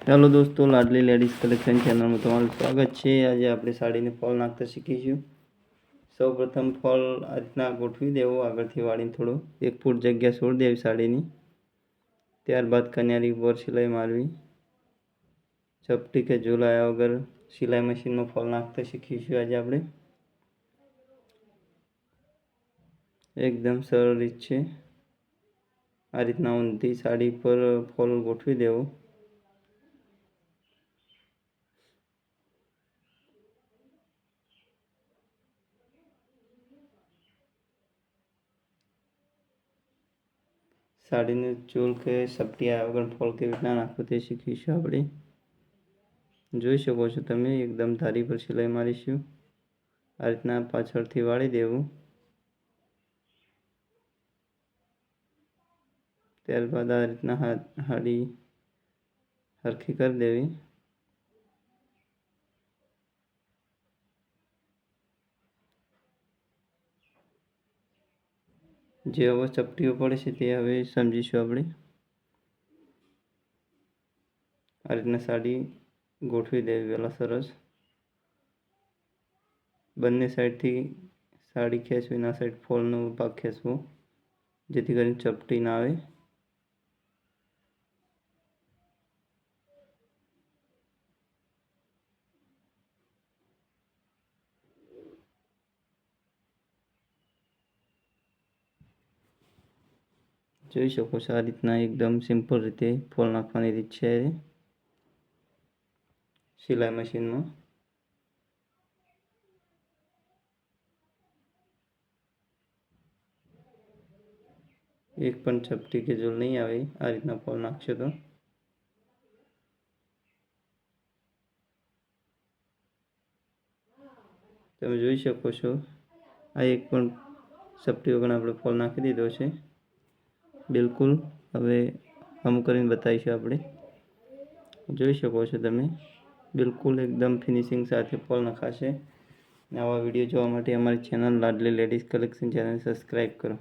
Hello दोस्तों, लाडली ladies collection channel में તમારું સ્વાગત છે। આજે આપણે સાડીને ફોલ નાખતા શીખીશું। સૌપ્રથમ ફોલ આ રીતના ગોઠવી દેવો, આગળથી વાળીને થોડો 1 ફૂટ જગ્યા છોડી દેવી સાડીની। ત્યારબાદ કન્યારી ઉપર સિલાઈ મારવી। ચપટી કે ઝૂલાયા વગર સિલાઈ મશીનમાં ફોલ નાખતા શીખીશું આજે આપણે। એકદમ સરળ રીત છે। આ રીતના ઊંધી સાડી પર ફોલ ગોઠવી દેવો। સાડીને ચૂલ કે સપટી આવ્યા વગર ફોલ કેવી રીતના નાખવો તે શીખીશું આપણે। જોઈ શકો છો તમે, એકદમ ધારી પર સિલાઈ મારીશું। આ રીતના પાછળથી વાળી દેવું। ત્યારબાદ આ રીતના હાડી હરખી કરી દેવી। જે હવે ચપટીઓ પડે છે તે હવે સમજીશું આપણે। આ રીતના સાડી ગોઠવી દેવી પહેલાં સરસ। બંને સાઈડથી સાડી ખેંચવીને આ સાઈડ ફોલનો ભાગ ખેંચવો, જેથી કરીને ચપટી ના આવે। જોઈ શકો છો આ રીતના એકદમ સિમ્પલ રીતે ફોલ નાખવાની રીત છે સિલાઈ મશીનમાં। એક પણ ચપટી કે ઝૂલ નહીં આવે આ રીતના ફોલ નાખશો તો। તમે જોઈ શકો છો આ એક પણ ચપટી વગર આપણે ફોલ નાખી દીધો છે બિલકુલ। હવે અમુક કરીને બતાવીશું આપણે। જોઈ શકો છો તમે, બિલકુલ એકદમ ફિનિશિંગ સાથે ફોલ નખાશે। આવા વિડીયો જોવા માટે અમારી channel Ladli ladies collection channel subscribe કરો।